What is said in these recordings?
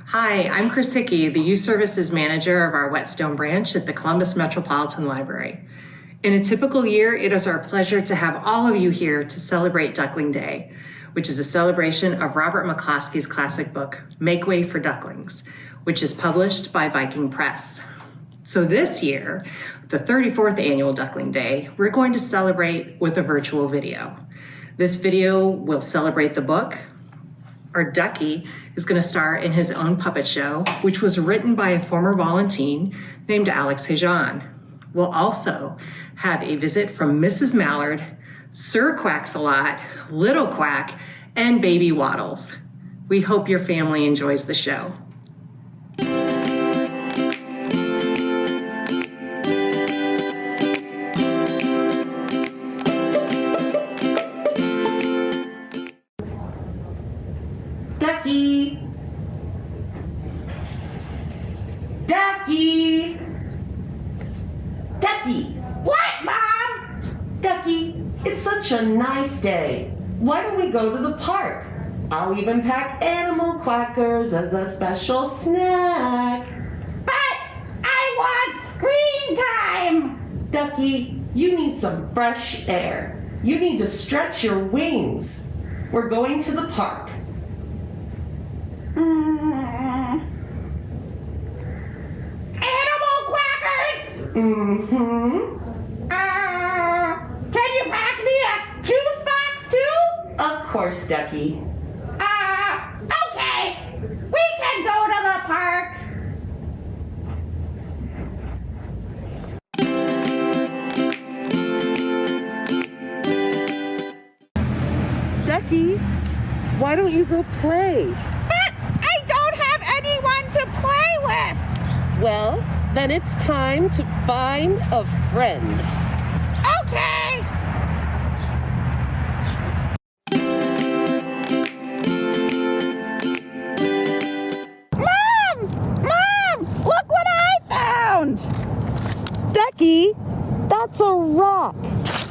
Hi, I'm Chris Hickey, the Youth Services Manager of our Whetstone branch at the Columbus Metropolitan Library. In a typical year, it is our pleasure to have all of you here to celebrate Duckling Day, which is a celebration of Robert McCloskey's classic book, Make Way for Ducklings, which is published by Viking Press. So this year, the 34th annual Duckling Day, we're going to celebrate with a virtual video. This video will celebrate the book. Our Ducky is going to star in his own puppet show, which was written by a former volunteer named Alex Hajan. We'll also have a visit from Mrs. Mallard, Sir Quacks-a-Lot, Little Quack, and Baby Waddles. We hope your family enjoys the show. Ducky! Ducky! Ducky! What, Mom? Ducky, it's such a nice day. Why don't we go to the park? I'll even pack animal quackers as a special snack. But I want screen time! Ducky, you need some fresh air. You need to stretch your wings. We're going to the park. Animal quackers! Mm-hmm. Can you pack me a juice box too? Of course, Ducky. Okay. We can go to the park. Ducky, why don't you go play? But I don't have anyone to play with. Well, then it's time to find a friend. Okay. Mom, look what I found. Ducky, that's a rock.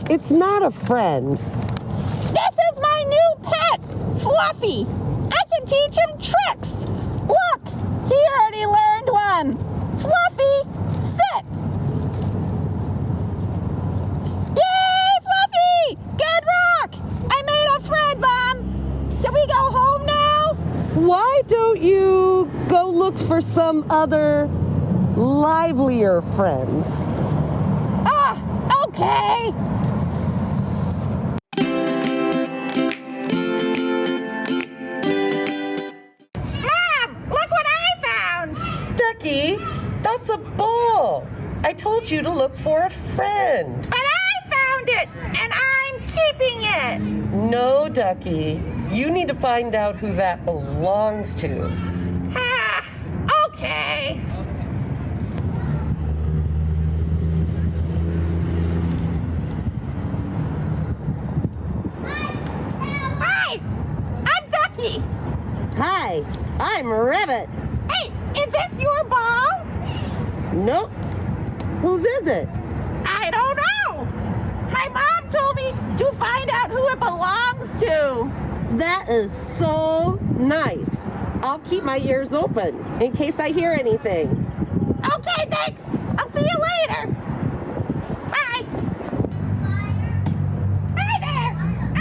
It's not a friend. This is my new pet, Fluffy. I can teach him tricks. Look, he already learned one. Fluffy, sit. Yay, Fluffy! Good rock! I made a friend, Mom. Can we go home now? Why don't you go look for some other livelier friends? Okay. Mom, look what I found. Ducky, that's a ball. I told you to look for a friend. But I found it, and I'm keeping it. No, Ducky. You need to find out who that belongs to. Okay. Hi, I'm Ducky. Hi, I'm Rabbit. Hey, is this your ball? Nope. Whose is it? I don't know. My mom told me to find out who it belongs to. That is so nice. I'll keep my ears open in case I hear anything. Okay, thanks. I'll see you later. Bye. Hi there.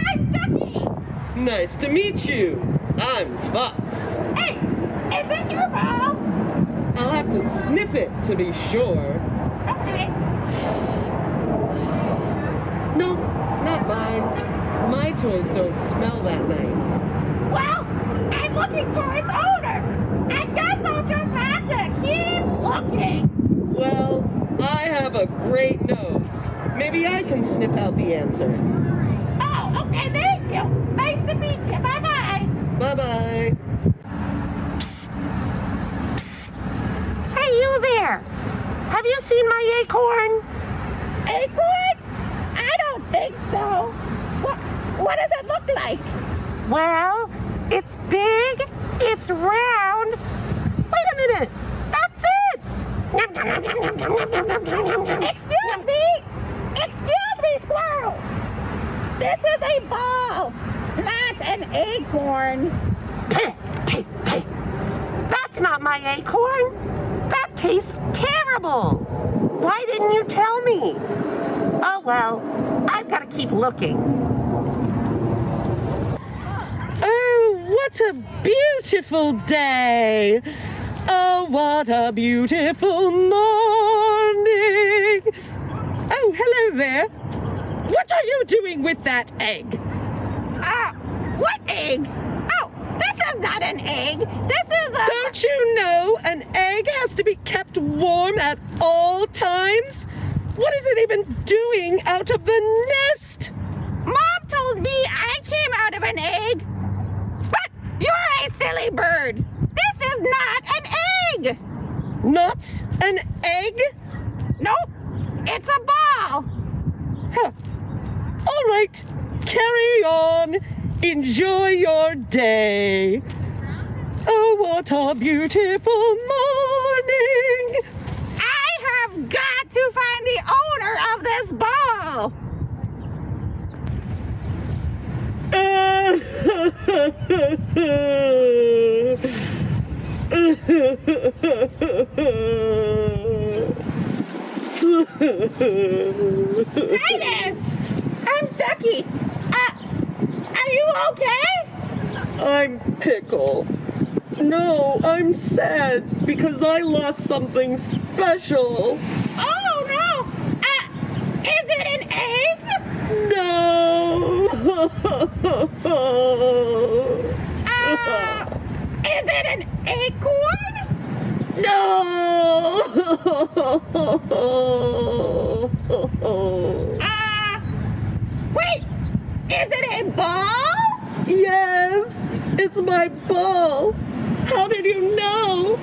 I'm Ducky. Nice to meet you. I'm Fox. Hey, is this your ball? I'll have to snip it to be sure. Okay. No, not mine. My toys don't smell that nice. Well, I'm looking for its owner. I guess I'll just have to keep looking. Well, I have a great nose. Maybe I can sniff out the answer. Oh, okay, thank you. Nice to meet you. Bye-bye. Bye-bye. Hey, you there. Have you seen my acorn? Acorn? I don't think so. What does it look like? Well, it's big, it's round. Wait a minute. That's it. Excuse me. Excuse me, squirrel. This is a ball, not an acorn. That's That's not my acorn. That tastes terrible. Why didn't you tell me? Oh well, I've got to keep looking. Oh, what a beautiful day! Oh, what a beautiful morning! Oh, hello there. What are you doing with that egg? What egg? Oh, this is not an egg. This is a... Don't you know an egg has to be kept warm at all times? What is it even doing out of the nest? Mom told me I came out of an egg. But you're a silly bird. This is not an egg. Not an egg? Nope, it's a ball. Huh. All right, carry on. Enjoy your day. Oh, what a beautiful morning. I have got to find the owner of this ball. Hi there. I'm Ducky. Are you okay? I'm Pickle. No, I'm sad because I lost something special. Oh no. Is it an egg? No. Is it an acorn? No. Wait. Is it a ball? Yes, it's my ball. How did you know?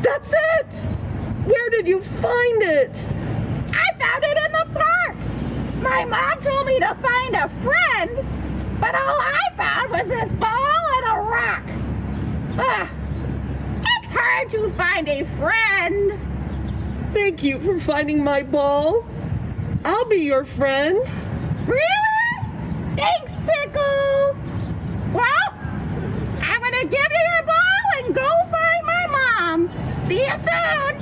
That's it. Where did you find it? I found it in the park. My mom told me to find a friend, but all I found was this ball and a rock. It's hard to find a friend. Thank you for finding my ball. I'll be your friend. Really? Thanks, Pickle. Well, I'm gonna give you your ball and go find my mom. See you soon.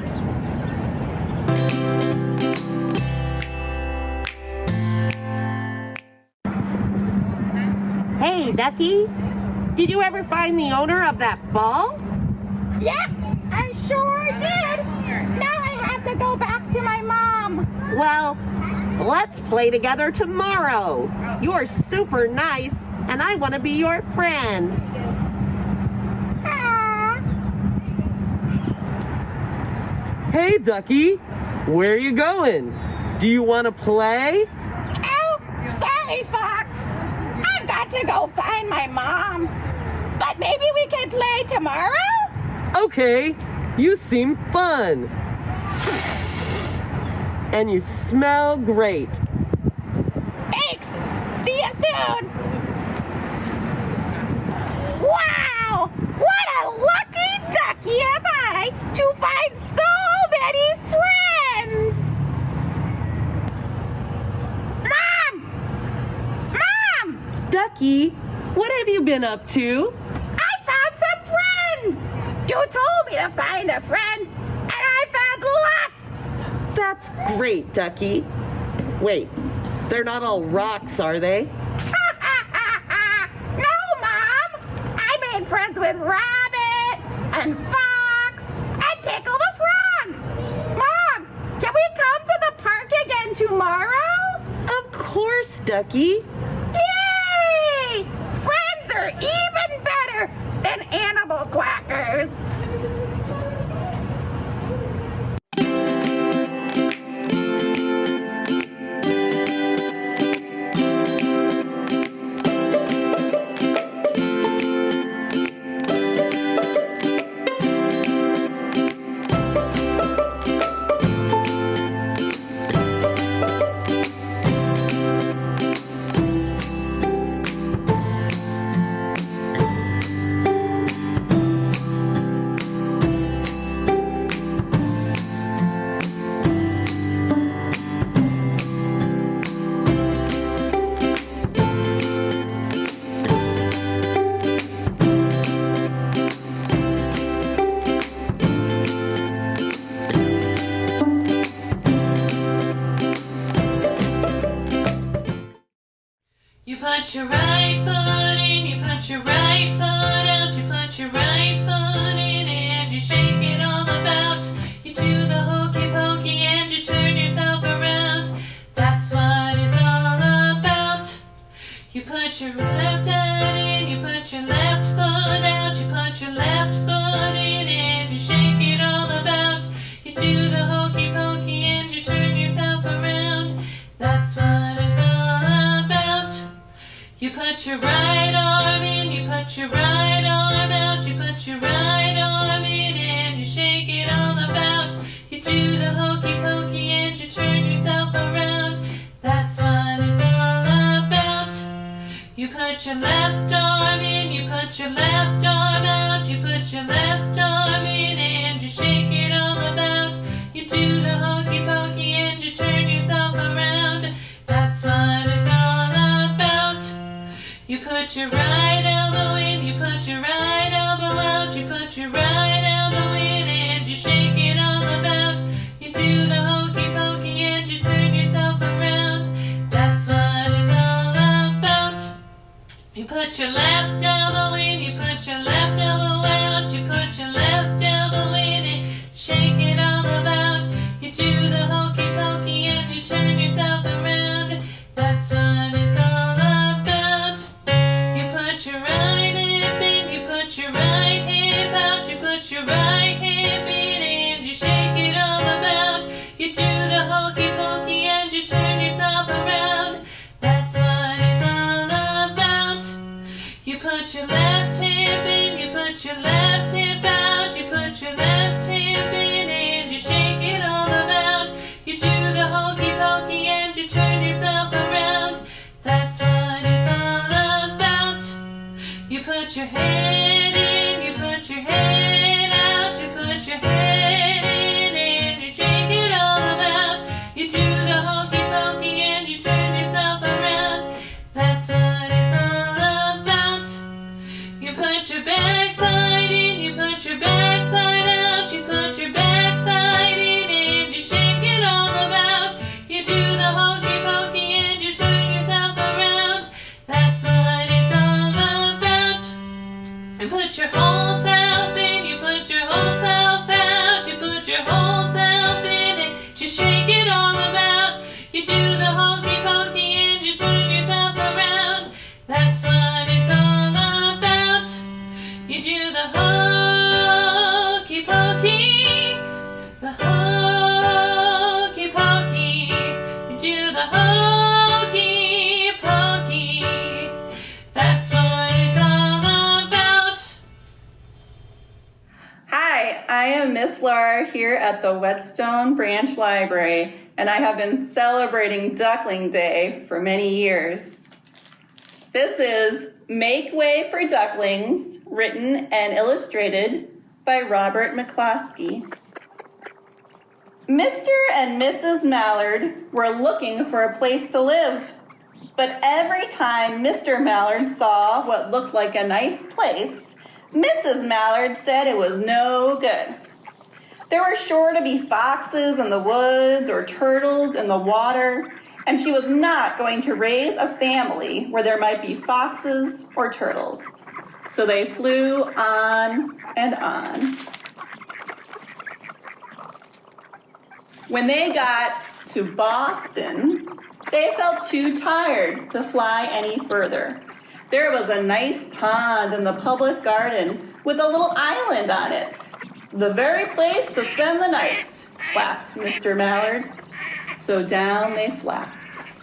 Hey, Ducky. Did you ever find the owner of that ball? Yeah, I sure did. Now I have to go back to my mom. Well, let's play together tomorrow. You're super nice, and I want to be your friend. Hey, Ducky. Where are you going? Do you want to play? Oh, sorry, Fox. I've got to go find my mom. But maybe we can play tomorrow? Okay, you seem fun. And you smell great. Thanks. See you soon. Wow! What a lucky ducky am I to find so many friends! Mom! Mom! Ducky, what have you been up to? I found some friends! You told me to find a friend, and I found lots! That's great, Ducky. Wait, they're not all rocks, are they? No, Mom! I made friends with Rabbit and Fox and Pickle the Frog! Mom, can we come to the park again tomorrow? Of course, Ducky. Yay! Friends are even better than animal quackers! You put your right foot in, you put your right foot out, you put your right foot in and you shake it all about. You do the hokey pokey and you turn yourself around. That's what it's all about. You put your left hand in, you put your left foot out, you put your left foot in and you shake it all about. You do the hokey pokey and you turn yourself around. That's what it's all about. You put your right arm in, you put your right arm out, you put your right arm in and you shake it all about. You do the hokey pokey and you turn yourself around. That's what it's all about. You put your left arm in, you put your left arm out, you put your left arm in and you shake it all about. You do the hokey pokey and you turn yourself around. That's what it's all about. You put your right elbow in, you put your right elbow out, you put your right elbow in and you shake it all about. You do the hokey pokey and you turn yourself around. That's what it's all about. You put your left elbow in, you put your left elbow out, you put your left elbow in and shake it all about. You do the hokey pokey and you turn yourself around. That's what it's all about. You put your right hip in, you put your right hip out, you put your right hip in and you shake it all about. You do the hokey pokey and you turn yourself around. That's what it's all about. You put your left hip in, you put your left hip out, you put your left hip in and you shake it all about. You do the hokey pokey and you turn yourself around. That's what it's all about. You put your head in, you put your head out, you put your head in and you shake it all about. You do the hokey pokey and you turn yourself around. That's what it's all about. You put your backside in, you put your backside out, you put your backside in and you shake it all about. You do the hokey pokey and you turn yourself around. That's what it's all about. And put your whole self in, you put your whole self out, you put your whole self in and you shake it all about. You do the hokey pokey and you turn yourself around. That's what it's all about. You do the hokey pokey, the hokey pokey. You do the hokey pokey. That's what it's all about. Hi, I am Miss Laura here at the Whetstone Branch Library, and I have been celebrating Duckling Day for many years. This is Make Way for Ducklings, written and illustrated by Robert McCloskey. Mr. and Mrs. Mallard were looking for a place to live, but every time Mr. Mallard saw what looked like a nice place, Mrs. Mallard said it was no good. There were sure to be foxes in the woods or turtles in the water, and she was not going to raise a family where there might be foxes or turtles. So they flew on and on. When they got to Boston, they felt too tired to fly any further. There was a nice pond in the public garden with a little island on it. The very place to spend the night, quacked Mr. Mallard. So down they flapped.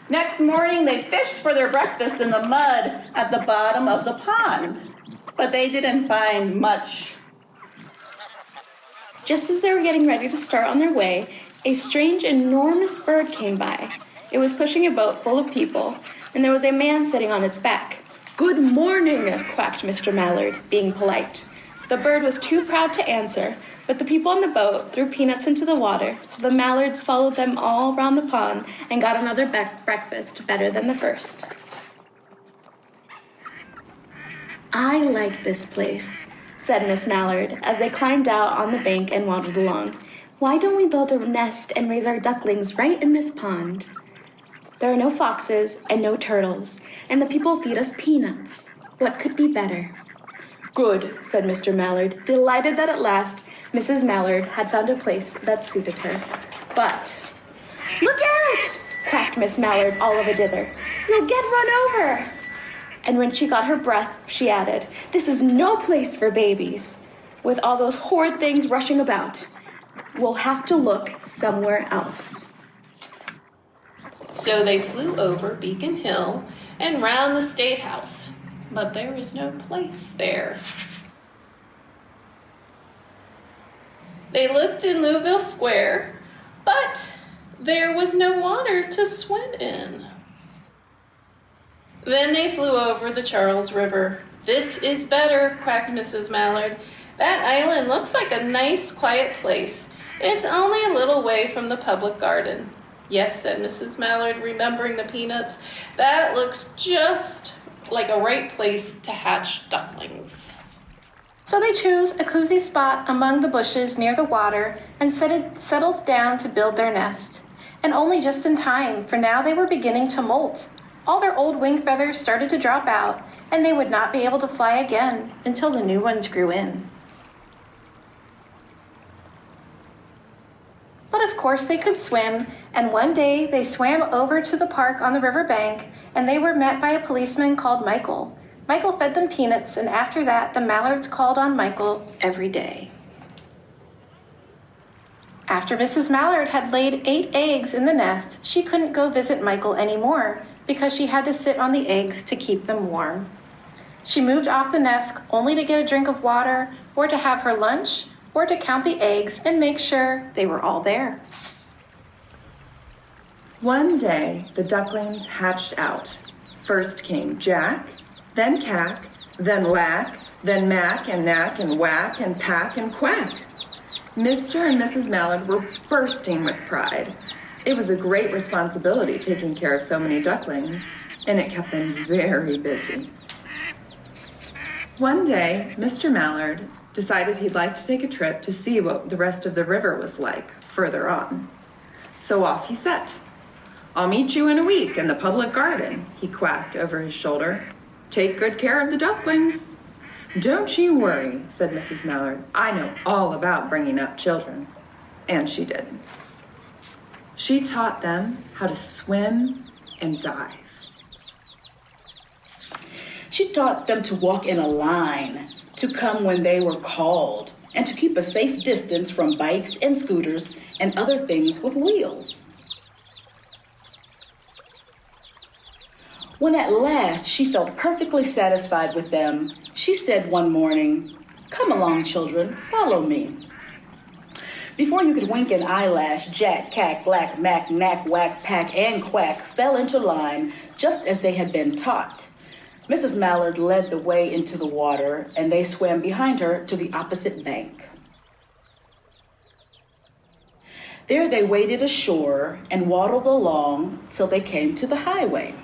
Next morning, they fished for their breakfast in the mud at the bottom of the pond, but they didn't find much. Just as they were getting ready to start on their way, a strange, enormous bird came by. It was pushing a boat full of people, and there was a man sitting on its back. "Good morning," quacked Mr. Mallard, being polite. The bird was too proud to answer, but the people on the boat threw peanuts into the water, so the Mallards followed them all round the pond and got another breakfast better than the first. "I like this place," said Miss Mallard, as they climbed out on the bank and waddled along. "Why don't we build a nest and raise our ducklings right in this pond?" There are no foxes and no turtles, and the people feed us peanuts. What could be better? Good, said Mr. Mallard, delighted that at last Mrs. Mallard had found a place that suited her. But, look out! Quacked Miss Mallard all of a dither. You'll get run over! And when she got her breath, she added, this is no place for babies. With all those horrid things rushing about, we'll have to look somewhere else. So they flew over Beacon Hill and round the State House, but there was no place there. They looked in Louisville Square, but there was no water to swim in. Then they flew over the Charles River. This is better, quacked Mrs. Mallard. That island looks like a nice, quiet place. It's only a little way from the public garden. Yes, said Mrs. Mallard, remembering the peanuts. That looks just like a right place to hatch ducklings. So they chose a cozy spot among the bushes near the water and settled down to build their nest. And only just in time, for now they were beginning to molt. All their old wing feathers started to drop out, and they would not be able to fly again until the new ones grew in. But of course they could swim, and one day they swam over to the park on the river bank, and they were met by a policeman called Michael. Michael fed them peanuts, and after that the Mallards called on Michael every day. After Mrs. Mallard had laid 8 eggs in the nest, she couldn't go visit Michael anymore because she had to sit on the eggs to keep them warm. She moved off the nest only to get a drink of water or to have her lunch or to count the eggs and make sure they were all there. One day, the ducklings hatched out. First came Jack, then Cack, then Lack, then Mack and Knack and Whack and Pack and Quack. Mr. and Mrs. Mallard were bursting with pride. It was a great responsibility taking care of so many ducklings, and it kept them very busy. One day, Mr. Mallard decided he'd like to take a trip to see what the rest of the river was like further on. So off he set. I'll meet you in a week in the public garden, he quacked over his shoulder. Take good care of the ducklings. Don't you worry, said Mrs. Mallard. I know all about bringing up children. And she did. She taught them how to swim and dive. She taught them to walk in a line, to come when they were called, and to keep a safe distance from bikes and scooters and other things with wheels. When at last she felt perfectly satisfied with them, she said one morning, "Come along, children, follow me." Before you could wink an eyelash, Jack, Cack, Lack, Mack, Knack, Whack, Pack, and Quack fell into line just as they had been taught. Mrs. Mallard led the way into the water, and they swam behind her to the opposite bank. There they waded ashore and waddled along till they came to the highway.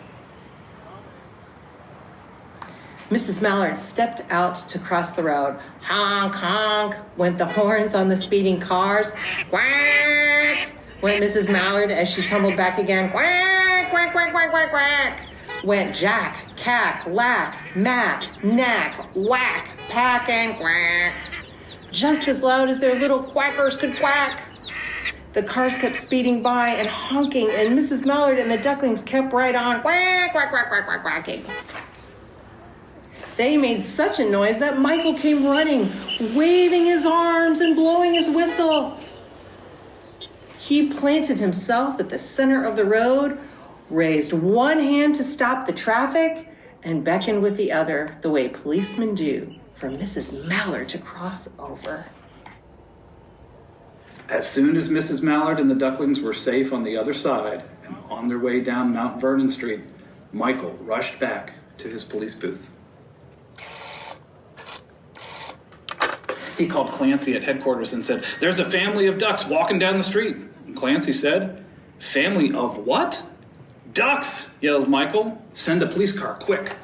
Mrs. Mallard stepped out to cross the road. Honk, honk, went the horns on the speeding cars. Quack, went Mrs. Mallard as she tumbled back again. Quack, quack, quack, quack, quack, quack. Went Jack, Cack, Lack, Mack, Knack, Whack, Pack, and Quack. Just as loud as their little quackers could quack. The cars kept speeding by and honking, and Mrs. Mallard and the ducklings kept right on. Quack, quack, quack, quack, quack, quacking. They made such a noise that Michael came running, waving his arms and blowing his whistle. He planted himself at the center of the road, raised one hand to stop the traffic, and beckoned with the other, the way policemen do, for Mrs. Mallard to cross over. As soon as Mrs. Mallard and the ducklings were safe on the other side and on their way down Mount Vernon Street, Michael rushed back to his police booth. He called Clancy at headquarters and said, "There's a family of ducks walking down the street." And Clancy said, "Family of what?" "Ducks," yelled Michael. "Send a police car, quick."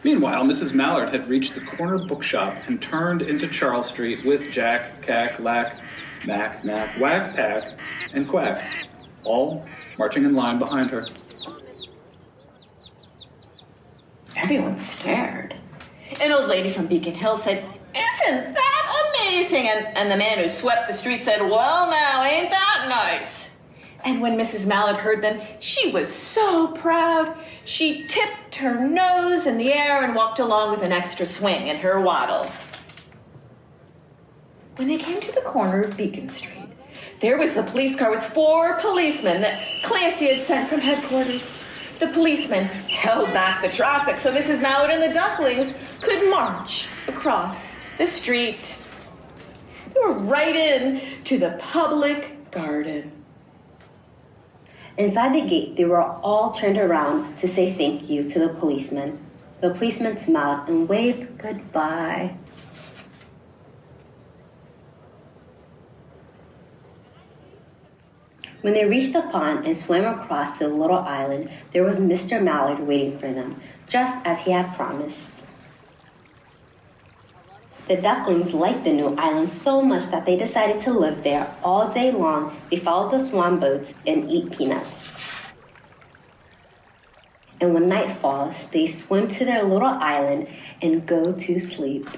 Meanwhile, Mrs. Mallard had reached the corner bookshop and turned into Charles Street with Jack, Cack, Lack, Mack, Knack, Whack, Pack, and Quack. all marching in line behind her. Everyone stared. An old lady from Beacon Hill said, "Isn't that amazing?" And the man who swept the street said, "Well, now, ain't that nice?" And when Mrs. Mallard heard them, she was so proud. She tipped her nose in the air and walked along with an extra swing in her waddle. When they came to the corner of Beacon Street, there was the police car with 4 policemen that Clancy had sent from headquarters. The policemen held back the traffic so Mrs. Mallard and the Ducklings could march across the street. They were right in to the public garden. Inside the gate, they were all turned around to say thank you to the policeman. The policeman smiled and waved goodbye. When they reached the pond and swam across the little island, there was Mr. Mallard waiting for them, just as he had promised. The Ducklings liked the new island so much that they decided to live there all day long. They followed the swan boats and eat peanuts. And when night falls, they swim to their little island and go to sleep.